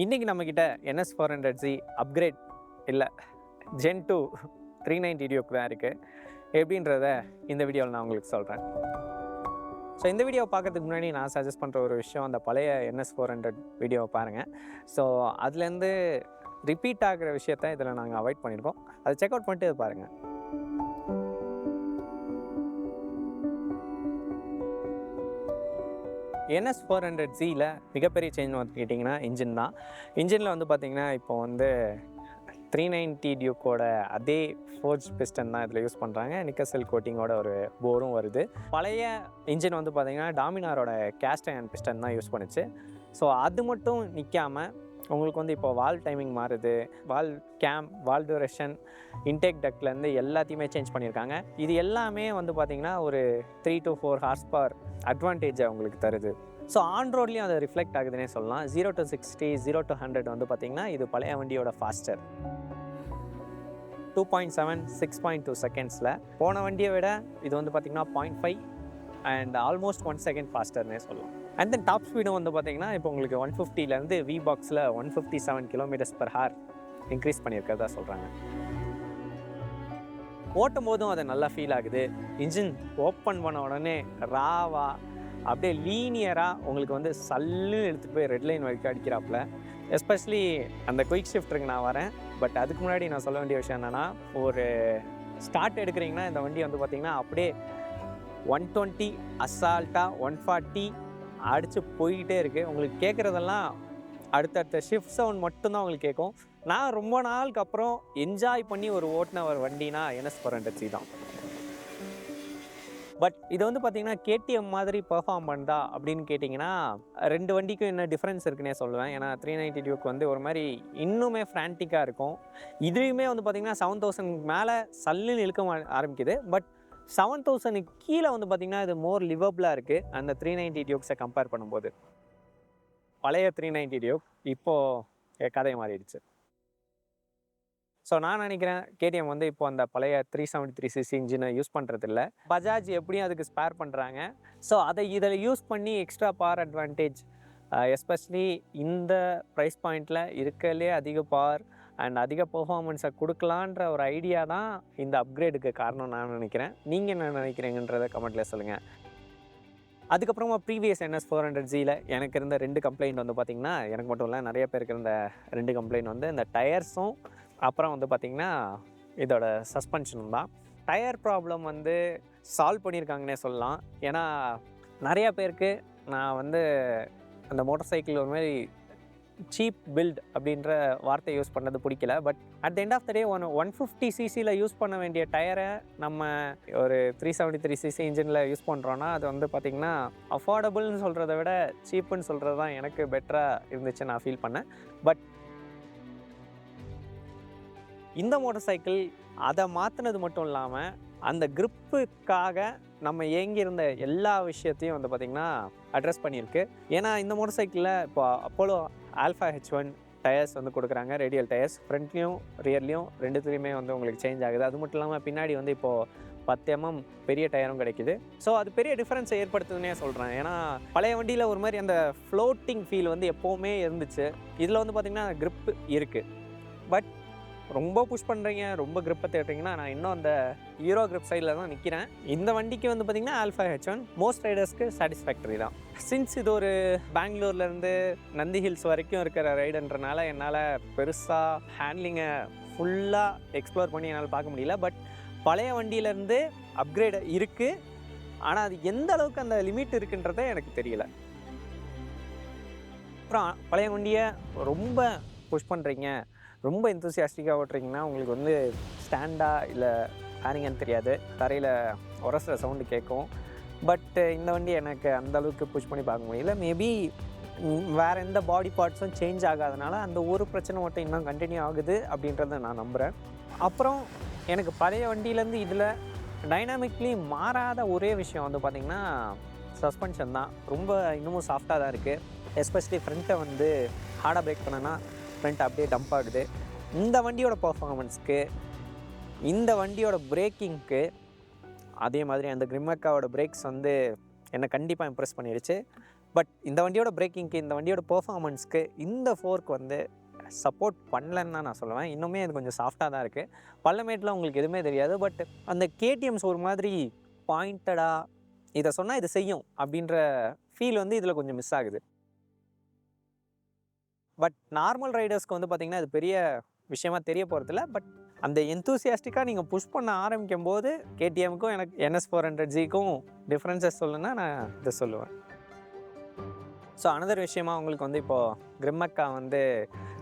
இன்றைக்கி நம்மக்கிட்ட NS400Z upgrade இல்லை Gen 2 390 டியூக் தான் இருக்குது. எப்படின்றத இந்த வீடியோவில் நான் உங்களுக்கு சொல்கிறேன். ஸோ இந்த வீடியோவை பார்க்கறதுக்கு முன்னாடி நான் சஜஸ்ட் பண்ணுற ஒரு விஷயம், அந்த பழைய NS400 வீடியோவை பாருங்கள். ஸோ அதுலேருந்து ரிப்பீட் ஆகிற விஷயத்த இதில் நாங்கள் அவாய்ட் பண்ணியிருக்கோம். அதை செக் அவுட் பண்ணிட்டு பாருங்கள். NS400Zல மிகப்பெரிய சேஞ்ச் வந்து கேட்டிங்கன்னா இன்ஜின் தான். இன்ஜினில் வந்து பார்த்திங்கன்னா இப்போ வந்து 390 டியூக்கோட அதே ஃபோர்ஜ் பிஸ்டன் தான் இதில் யூஸ் பண்ணுறாங்க. நிக்கல் கோட்டிங்கோட ஒரு போரும் வருது. பழைய இன்ஜின் வந்து பார்த்திங்கன்னா டாமினாரோட கேஸ்ட் அயர்ன் பிஸ்டன் தான் யூஸ் பண்ணுச்சு. ஸோ அது மட்டும் நிற்காமல் உங்களுக்கு வந்து இப்போ வால் டைமிங் மாறுது, வால் கேம், வால் டியூரேஷன், இன்டேக் டக்ட்லேருந்து எல்லாத்தையுமே சேஞ்ச் பண்ணியிருக்காங்க. இது எல்லாமே வந்து பார்த்திங்கன்னா ஒரு 3 to 4 ஹார்ஸ் பவர் அட்வான்டேஜை உங்களுக்கு தருது. ஸோ ஆன் ரோட்லேயும் அது ரிஃப்ளெக்ட் ஆகுதுன்னே சொல்லலாம். 0 to 60, 0 to 100 வந்து பார்த்திங்கன்னா இது பழைய வண்டியோட ஃபாஸ்டர். 2.7, 6.2 செகண்ட்ஸில் போன வண்டியை விட இது வந்து பார்த்திங்கன்னா 0.5 அண்ட் ஆல்மோஸ்ட் 1 செகண்ட் ஃபாஸ்டர்னே சொல்லலாம். அண்ட் தென் டாப் ஸ்பீடும் வந்து பார்த்திங்கன்னா இப்போ உங்களுக்கு 150லேருந்து V பாக்ஸில் 157 km/h இன்க்ரீஸ் பண்ணியிருக்கிறதா சொல்கிறாங்க. ஓட்டும் போதும் அது நல்லா ஃபீல் ஆகுது. இன்ஜின் ஓப்பன் பண்ண உடனே ராவா அப்படியே லீனியராக உங்களுக்கு வந்து சல்லுன்னு எடுத்துகிட்டு போய் ரெட் லைன் வரைக்கும் அடிக்கிறாப்புல. எஸ்பெஷலி அந்த குயிக் ஷிஃப்டருக்கு நான் வரேன். பட் அதுக்கு முன்னாடி நான் சொல்ல வேண்டிய விஷயம் என்னென்னா, ஒரு ஸ்டார்ட் எடுக்கிறீங்கன்னா இந்த வண்டி வந்து பார்த்திங்கன்னா அப்படியே 120 அசால்ட்டாக 140 அடித்து போய்கிட்டே இருக்குது. உங்களுக்கு கேட்குறதெல்லாம் அடுத்தடுத்த ஷிஃப்ட் சவுண்ட் மட்டும்தான் உங்களுக்கு கேட்கும். நான் ரொம்ப நாளுக்கு அப்புறம் என்ஜாய் பண்ணி ஒரு ஓட்டின ஒரு வண்டினா NS400Z தான். பட் இது வந்து பார்த்திங்கன்னா KTM மாதிரி பெர்ஃபார்ம் பண்ணுதா அப்படின்னு கேட்டிங்கன்னா, ரெண்டு வண்டிக்கும் என்ன டிஃப்ரென்ஸ் இருக்குன்னே சொல்லுவேன். ஏன்னா 390 டியூக் வந்து ஒரு மாதிரி இன்னுமே ஃப்ரான்டிக்காக இருக்கும். இதுலேயுமே வந்து பார்த்திங்கன்னா 7000 மேலே சல்லுன்னு இழுக்க ஆரம்பிக்குது. பட் 7000 கீழே வந்து பார்த்திங்கன்னா இது மோர் லிவபிளாக இருக்குது அந்த 390 டியூக்ஸை கம்பேர் பண்ணும்போது. பழைய 390 டியூக் இப்போது கதையை மாறிடுச்சு. ஸோ நான் நினைக்கிறேன் KTM வந்து இப்போ அந்த பழைய 373cc இன்ஜினை யூஸ் பண்ணுறதில்ல. பஜாஜ் எப்படியும் அதுக்கு ஸ்பேர் பண்ணுறாங்க. ஸோ அதை இதில் யூஸ் பண்ணி எக்ஸ்ட்ரா பவர் அட்வான்டேஜ், எஸ்பெஷலி இந்த ப்ரைஸ் பாயிண்டில் இருக்கிறதுலே அதிக பவர் அண்ட் அதிக பெர்ஃபார்மன்ஸை கொடுக்கலான்ற ஒரு ஐடியா தான் இந்த அப்கிரேடுக்கு காரணம் நான் நினைக்கிறேன். நீங்கள் என்ன நினைக்கிறீங்கன்றதை கமெண்ட்டில் சொல்லுங்கள். அதுக்கப்புறமா ப்ரீவியஸ் NS400Zல எனக்கு இருந்த 2 கம்ப்ளைண்ட் வந்து பார்த்திங்கன்னா, எனக்கு மட்டும் இல்லை நிறைய பேருக்கு இருந்த 2 கம்ப்ளைண்ட் வந்து இந்த டயர்ஸும் அப்புறம் வந்து பார்த்திங்கன்னா இதோட சஸ்பென்ஷனும் தான். டயர் ப்ராப்ளம் வந்து சால்வ் பண்ணியிருக்காங்கன்னே சொல்லலாம். ஏன்னா நிறையா பேருக்கு நான் வந்து அந்த மோட்டார் சைக்கிள் ஒரு மாதிரி சீப் பில்ட் அப்படின்ற வார்த்தை யூஸ் பண்ணது பிடிக்கல. But at the end of the day 150cc use பண்ண வேண்டிய டயரை நம்ம ஒரு 373cc இன்ஜினில் யூஸ் பண்ணுறோன்னா அது வந்து பார்த்திங்கன்னா அஃபோர்டபுள்னு சொல்கிறத விட சீப்புன்னு சொல்கிறது தான் எனக்கு பெட்டராக இருந்துச்சு நான் ஃபீல் பண்ணேன். பட் இந்த மோட்டார் சைக்கிள் அதை மாற்றினது மட்டும் இல்லாமல் அந்த க்ரிப்புக்காக நம்ம ஏங்கியிருந்த எல்லா விஷயத்தையும் வந்து பார்த்திங்கன்னா அட்ரஸ் பண்ணியிருக்கு. ஏன்னா இந்த மோட்டார் சைக்கிளில் இப்போ அப்போலோ ஆல்ஃபா H1 டயர்ஸ் வந்து கொடுக்குறாங்க, ரேடியல் டயர்ஸ். ஃப்ரண்ட்லேயும் ரியர்லேயும் ரெண்டுத்துலேயுமே வந்து உங்களுக்கு சேஞ்ச் ஆகுது. அது மட்டும் இல்லாமல் பின்னாடி வந்து இப்போது 10 mm பெரிய டயரும் கிடைக்குது. ஸோ அது பெரிய டிஃப்ரென்ஸை ஏற்படுத்துதுன்னே சொல்கிறேன். ஏன்னா பழைய வண்டியில் ஒரு மாதிரி அந்த ஃப்ளோட்டிங் ஃபீல் வந்து எப்போவுமே இருந்துச்சு. இதில் வந்து பார்த்திங்கன்னா க்ரிப்பு இருக்குது. பட் ரொம்ப புஷ் பண்ணுறீங்க, ரொம்ப க்ரிப்பை தேடுறீங்கன்னா நான் இன்னும் அந்த ஹீரோ க்ரிப் சைடில் தான் நிற்கிறேன். இந்த வண்டிக்கு வந்து பார்த்திங்கன்னா ஆல்ஃபா H1 மோஸ்ட் ரைடர்ஸ்க்கு சாட்டிஸ்ஃபேக்டரி தான். சின்ஸ் இது ஒரு பெங்களூர்லேருந்து நந்தி ஹில்ஸ் வரைக்கும் இருக்கிற ரைடுன்றனால என்னால் பெருசாக ஹேண்ட்லிங்கை ஃபுல்லாக எக்ஸ்ப்ளோர் பண்ணி என்னால் பார்க்க முடியல. பட் பழைய வண்டியிலேருந்து அப்கிரேட் இருக்குது. ஆனால் அது எந்த அளவுக்கு அந்த லிமிட் இருக்குன்றதே எனக்கு தெரியல. அப்புறம் பழைய வண்டியை ரொம்ப புஷ் பண்ணுறீங்க, ரொம்ப எந்தூசியாஸ்டிக்காக ஓட்டுறீங்கன்னா உங்களுக்கு வந்து ஸ்டாண்டாக இல்லை ஹேரிங்கன்னு தெரியாது, தரையில் உரசுற சவுண்டு கேட்கும். பட் இந்த வண்டி எனக்கு அந்தளவுக்கு புஷ் பண்ணி பார்க்க முடியல. மேபி வேறு எந்த பாடி பார்ட்ஸும் சேஞ்ச் ஆகாதனால அந்த ஒரு பிரச்சனை மட்டும் இன்னும் கண்டினியூ ஆகுது அப்படின்றத நான் நம்புகிறேன். அப்புறம் எனக்கு பழைய வண்டியிலேருந்து இதில் டைனாமிக்லி மாறாத ஒரே விஷயம் வந்து பார்த்திங்கன்னா சஸ்பென்ஷன் தான். ரொம்ப இன்னமும் சாஃப்டாக தான் இருக்குது. எஸ்பெஷலி ஃப்ரண்ட்டை வந்து ஹார்டாக பிரேக் பண்ணனா ஃப்ரண்ட் அப்படியே டம்ப் ஆகுது. இந்த வண்டியோட பர்ஃபார்மன்ஸ்க்கு, இந்த வண்டியோட பிரேக்கிங்க்கு, அதே மாதிரி அந்த கிரிமக்காவோட பிரேக்ஸ் வந்து என்னை கண்டிப்பாக இம்ப்ரெஸ் பண்ணிடுச்சு. பட் இந்த வண்டியோட பிரேக்கிங்க்கு, இந்த வண்டியோட பெர்ஃபார்மன்ஸ்க்கு இந்த ஃபோர்க் வந்து சப்போர்ட் பண்ணலன்னு தான் நான் சொல்லுவேன். இன்னுமே அது கொஞ்சம் சாஃப்டாக தான் இருக்குது. பள்ளமேட்டில் உங்களுக்கு எதுவுமே தெரியாது. பட் அந்த கேடிஎம்ஸ் ஒரு மாதிரி பாயிண்டடாக இதை சொன்னால் இது செய்யும் அப்படின்ற ஃபீல் வந்து இதில் கொஞ்சம் மிஸ் ஆகுது. பட் நார்மல் ரைடர்ஸ்க்கு வந்து பார்த்திங்கன்னா அது பெரிய விஷயமா தெரிய போகிறதில்ல. பட் அந்த எந்தூசியாஸ்டிக்காக நீங்கள் புஷ் பண்ண ஆரம்பிக்கும் போது கேடிஎம்க்கும் எனக்கு NS400Gக்கும் டிஃப்ரென்சஸ் சொல்லுன்னா நான் இதை சொல்லுவேன். ஸோ அனதர் விஷயமா உங்களுக்கு வந்து இப்போது கிரிம்மக்கா வந்து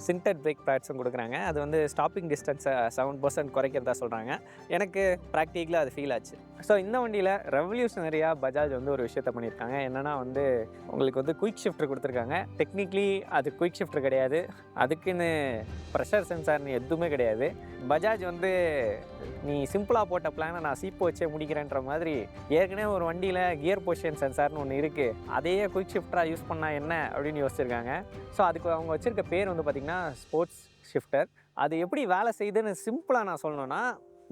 சின்டர் பிரேக் பேட்ஸும் கொடுக்குறாங்க. அது வந்து ஸ்டாப்பிங் டிஸ்டன்ஸை 7% குறைக்கிறதா சொல்கிறாங்க. எனக்கு ப்ராக்டிக்கலாக அது ஃபீல் ஆச்சு. ஸோ இந்த வண்டியில் ரெவல்யூஷனரியாக பஜாஜ் வந்து ஒரு விஷயத்த பண்ணியிருக்காங்க. என்னென்னா வந்து உங்களுக்கு வந்து குயிக் ஷிஃப்டர் கொடுத்துருக்காங்க. டெக்னிக்கலி அது குயிக் ஷிஃப்டர் கிடையாது, அதுக்குன்னு ப்ரெஷர் சென்சார்னு எதுவுமே கிடையாது. பஜாஜ் வந்து நீ சிம்பிளாக போட்ட பிளானை நான் சீப்பு வச்சே முடிக்கிறேன்ற மாதிரி ஏற்கனவே ஒரு வண்டியில் கியர் பொசிஷன் சென்சார்னு ஒன்று இருக்குது, அதையே குயிக் ஷிஃப்டராக யூஸ் பண்ணால் என்ன அப்படின்னு யோசிச்சிருக்காங்க. ஸோ அதுக்கு அவங்க வச்சுருக்க பேர் வந்து பார்த்திங்கன்னா ஸ்போர்ட்ஸ் ஷிஃப்டர். அது எப்படி வேலை செய்யுதுன்னு சிம்பிளாக நான் சொல்லணுன்னா,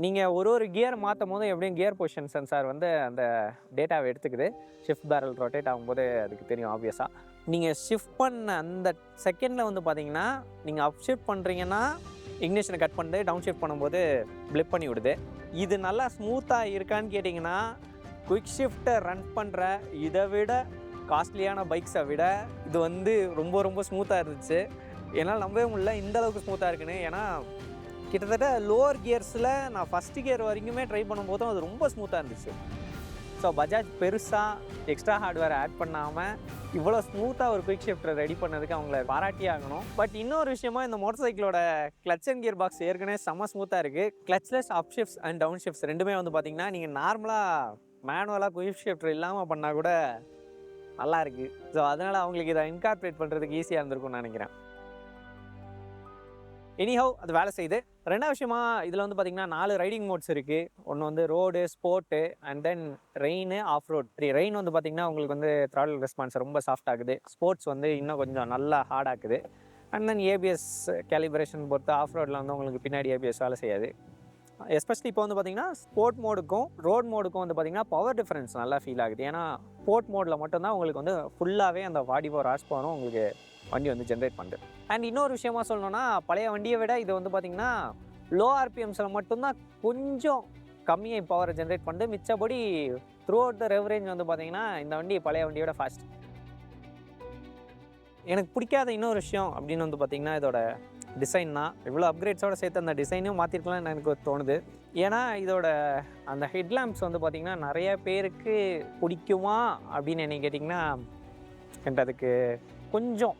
நீங்கள் ஒரு கியர் மாற்றும் போது எப்படியும் கியர் பொசிஷன் சென்சார் வந்து அந்த டேட்டாவை எடுத்துக்குது. ஷிஃப்ட் பேரல் ரொட்டேட் ஆகும்போது அதுக்கு தெரியும் ஆப்வியஸாக. நீங்கள் ஷிஃப்ட் பண்ண அந்த செகண்டில் வந்து பார்த்தீங்கன்னா, நீங்கள் அப் ஷிஃப்ட் பண்ணுறீங்கன்னா இக்னிஷனை கட் பண்ணிட்டு டவுன் ஷிஃப்ட் பண்ணும்போது பிளிப் பண்ணி விடுது. இது நல்லா ஸ்மூத்தாக இருக்கான்னு கேட்டிங்கன்னா, குயிக் ஷிஃப்ட்டை ரன் பண்ணுற இதை விட காஸ்ட்லியான பைக்ஸை விட இது வந்து ரொம்ப ரொம்ப ஸ்மூத்தாக இருந்துச்சு. என்னால் நம்பவே முடியல இந்த அளவுக்கு ஸ்மூத்தாக இருக்குன்னு. ஏன்னா கிட்டத்தட்ட லோவர் கியர்ஸில் நான் ஃபஸ்ட்டு கியர் வரைக்குமே ட்ரை பண்ணும்போதும் அது ரொம்ப ஸ்மூத்தாக இருந்துச்சு. ஸோ பஜாஜ் பெருசாக எக்ஸ்ட்ரா ஹார்ட்வேர் ஆட் பண்ணாமல் இவ்வளோ ஸ்மூத்தாக ஒரு குயிக் ஷிஃப்டரை ரெடி பண்ணதுக்கு அவங்கள பாராட்டியே ஆகணும். பட் இன்னொரு விஷயமா, இந்த மோட்டர் சைக்கிளோட கிளச் அண்ட் கியர் பாக்ஸ் ஏற்கனவே செம்ம ஸ்மூத்தாக இருக்குது. Clutchless up shifts and down shifts ரெண்டுமே வந்து பார்த்திங்கன்னா நீங்கள் நார்மலாக மேனுவலாக குயிக் ஷிஃப்டர் இல்லாமல் பண்ணால் கூட நல்லா இருக்குது. ஸோ அதனால் அவங்களுக்கு இதை இன்கார்பரேட் பண்ணுறதுக்கு ஈஸியாக இருந்திருக்கும்னு நினைக்கிறேன். எனிஹவ் அது வேலை செய்யுது. ரெண்டாவது விஷயமா, இதில் வந்து பார்த்திங்கன்னா 4 ரைடிங் மோட்ஸ் இருக்குது. ஒன்று வந்து road, sport and then rain, off road. Rain வந்து பார்த்திங்கன்னா உங்களுக்கு வந்து த்ராட்டில் ரெஸ்பான்ஸ் ரொம்ப சாஃப்ட் ஆகுது. ஸ்போர்ட்ஸ் வந்து இன்னும் கொஞ்சம் நல்லா ஹார்ட் ஆக்குது. அண்ட் தென் ஏபிஎஸ் கேலிப்ரேஷன் பொறுத்து ஆஃப் ரோடில் வந்து உங்களுக்கு பின்னாடி ஏபிஎஸ் வேலை செய்யாது. எஸ்பெஷலி இப்போ வந்து பார்த்திங்கன்னா ஸ்போர்ட் மோடுக்கும் ரோட் மோடுக்கும் வந்து பார்த்திங்கன்னா பவர் டிஃப்ரென்ஸ் நல்லா ஃபீல் ஆகுது. ஏன்னா ஸ்போர்ட் மோடில் மட்டும்தான் உங்களுக்கு வந்து ஃபுல்லாகவே அந்த 44 ஹார்ஸ் பவரும் உங்களுக்கு வண்டி வந்து ஜென்ரேட் பண்ணுது. அண்ட் இன்னொரு விஷயமா சொல்லணும்னா, பழைய வண்டியை விட இது வந்து பார்த்திங்கன்னா லோ ஆர்பிஎம்ஸில் மட்டும்தான் கொஞ்சம் கம்மியாக பவரை ஜென்ரேட் பண்ணுது. மிச்சபடி த்ரூ அவுட் த ரெவரேஞ்ச் வந்து பார்த்திங்கன்னா இந்த வண்டி பழைய வண்டியோட ஃபாஸ்ட். எனக்கு பிடிக்காத இன்னொரு விஷயம் அப்படின்னு வந்து பார்த்திங்கன்னா இதோட டிசைன் தான். இவ்வளோ அப்கிரேட்ஸோடு சேர்த்து அந்த டிசைனும் மாற்றிருக்கலாம்னு எனக்கு தோணுது. ஏன்னா இதோட அந்த ஹெட்லாம்ப்ஸ் வந்து பார்த்திங்கன்னா நிறைய பேருக்கு பிடிக்குமா அப்படின்னு என்ன கேட்டிங்கன்னா, எனக்கு அதுக்கு கொஞ்சம்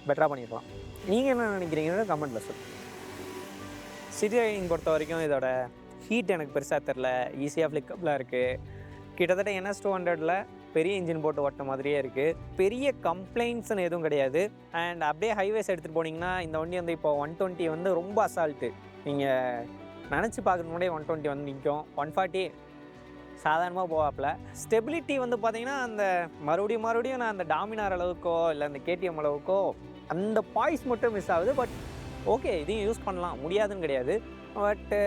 பெட்டராக பண்ணிடலாம். நீங்கள் என்ன நினைக்கிறீங்கன்னு கமெண்ட்டில் சொல்லுங்கள். சிட்டி ரைடிங் பொறுத்த வரைக்கும் இதோட ஹீட் எனக்கு பெருசாக தெரில, ஈஸியாக ஃப்ளிக்கபிளாக இருக்குது. கிட்டத்தட்ட NS200ல் பெரிய இன்ஜின் போட்டு ஓட்ட மாதிரியே இருக்குது. பெரிய கம்ப்ளைண்ட்ஸ்னு எதுவும் கிடையாது. அண்ட் அப்படியே ஹைவேஸ் எடுத்துகிட்டு போனீங்கன்னா இந்த வண்டி வந்து இப்போ 120 வந்து ரொம்ப அசால்ட்டு. நீங்கள் நினச்சி பார்க்குறது முன்னாடியே 120 வந்து நிற்கும். 140 சாதாரணமாக போவாப்பில். ஸ்டெபிலிட்டி வந்து பார்த்திங்கன்னா அந்த மறுபடியும் நான் அந்த டாமினார் அளவுக்கோ இல்லை அந்த KTM அளவுக்கோ அந்த பாய்ஸ் மட்டும் மிஸ் ஆகுது. பட் ஓகே, இதையும் யூஸ் பண்ணலாம், முடியாதுன்னு கிடையாது. பட்டு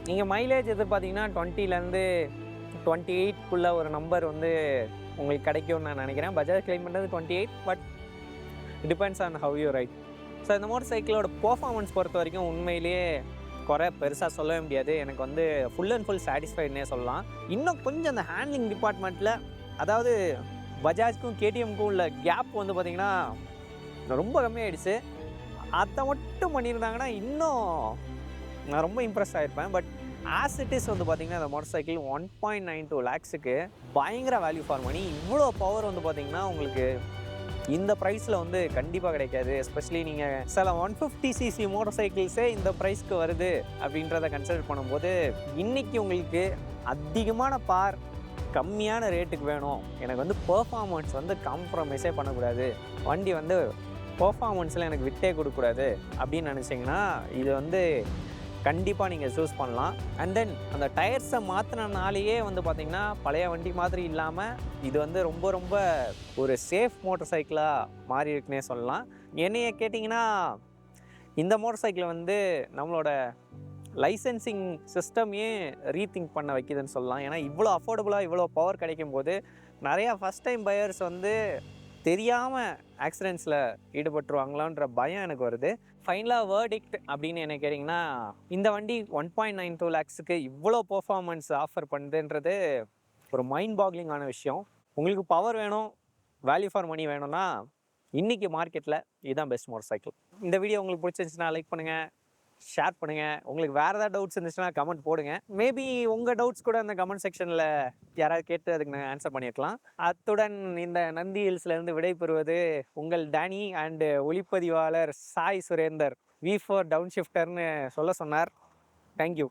நீங்கள் மைலேஜ் எதிர்பார்த்திங்கன்னா 20லேருந்து 28க்குள்ளே ஒரு நம்பர் வந்து உங்களுக்கு கிடைக்கும்னு நான் நினைக்கிறேன். பஜாஜ் கிளைம் பண்ணுறது 28, but depends on how you right. So இந்த மோட்டர் சைக்கிளோட பர்ஃபார்மன்ஸ் பொறுத்த வரைக்கும் உண்மையிலேயே குறை பெருசாக சொல்லவே முடியாது. எனக்கு வந்து ஃபுல் அண்ட் ஃபுல் சாட்டிஸ்ஃபைட்னே சொல்லலாம். இன்னும் கொஞ்சம் அந்த ஹேண்ட்லிங் டிபார்ட்மெண்ட்டில், அதாவது பஜாஜ்க்கும் KTMக்கும் உள்ள கேப் வந்து பார்த்திங்கன்னா ரொம்ப கம்மியாகிடுச்சு. அதை மட்டும் பண்ணியிருந்தாங்கன்னா இன்னும் நான் ரொம்ப இம்ப்ரெஸ் ஆகிருப்பேன். பட் ஆஸ் இட் இஸ் வந்து பார்த்திங்கன்னா இந்த மோட்டர் சைக்கிள் 1.92 lakhsக்கு பயங்கர வேல்யூ ஃபார் மணி. இவ்வளோ பவர் வந்து பார்த்திங்கன்னா உங்களுக்கு இந்த ப்ரைஸில் வந்து கண்டிப்பாக கிடைக்காது. எஸ்பெஷலி நீங்கள் சில 150cc மோட்டர் சைக்கிள்ஸே இந்த ப்ரைஸ்க்கு வருது அப்படின்றத கன்சிடர் பண்ணும்போது, இன்றைக்கி உங்களுக்கு அதிகமான பார் கம்மியான ரேட்டுக்கு வேணும், எனக்கு வந்து பெர்ஃபார்மன்ஸ் வந்து காம்ப்ரமைஸே பண்ணக்கூடாது, வண்டி வந்து பெர்ஃபார்மன்ஸில் எனக்கு விட்டே கொடுக்கக்கூடாது அப்படின்னு நினச்சிங்கன்னா இது வந்து கண்டிப்பாக நீங்கள் சூஸ் பண்ணலாம். அண்ட் தென் அந்த டயர்ஸை மாற்றினாலேயே வந்து பார்த்திங்கன்னா பழைய வண்டி மாதிரி இல்லாமல் இது வந்து ரொம்ப ரொம்ப ஒரு சேஃப் மோட்டர் சைக்கிளாக மாறி இருக்குன்னே சொல்லலாம். என்னைய கேட்டிங்கன்னா இந்த மோட்டர் சைக்கிளை வந்து நம்மளோட லைசன்சிங் சிஸ்டமே ரீதிங்க் பண்ண வைக்கிதுன்னு சொல்லலாம். ஏன்னா இவ்வளோ அஃபோர்டபுளாக இவ்வளோ பவர் கிடைக்கும் போது நிறையா ஃபஸ்ட் டைம் பையர்ஸ் வந்து தெரியாமல் ஆக்சிடென்ட்ஸில் ஈடுபட்டுருவாங்களான்ற பயம் எனக்கு வருது. ஃபைனலாக வேர்டிக்ட் அப்படின்னு என்ன கேட்டிங்கன்னா, இந்த வண்டி 1.92 லேக்ஸுக்கு இவ்வளோ பெர்ஃபார்மன்ஸ் ஆஃபர் பண்ணுதுன்றது ஒரு மைண்ட் பாக்லிங்கான விஷயம். உங்களுக்கு பவர் வேணும், வேல்யூ ஃபார் மணி வேணும்னா இன்றைக்கி மார்க்கெட்டில் இதுதான் பெஸ்ட் மோட்டார் சைக்கிள். இந்த வீடியோ உங்களுக்கு பிடிச்சிருந்துச்சுன்னா லைக் பண்ணுங்கள், ஷேர் பண்ணுங்கள். உங்களுக்கு வேறு ஏதாவது டவுட்ஸ் இருந்துச்சுன்னா கமெண்ட் போடுங்க. மேபி உங்கள் டவுட்ஸ் கூட அந்த கமெண்ட் செக்ஷனில் யாராவது கேட்டு அதுக்கு நான் ஆன்சர் பண்ணியிருக்கலாம். அத்துடன் இந்த நந்தி ஹில்ஸ்லேருந்து விடைபெறுவது உங்கள் டேனி அண்டு ஒளிப்பதிவாளர் சாய் சுரேந்தர். V4 டவுன் ஷிஃப்டர்னு சொல்ல சொன்னார். தேங்க்யூ.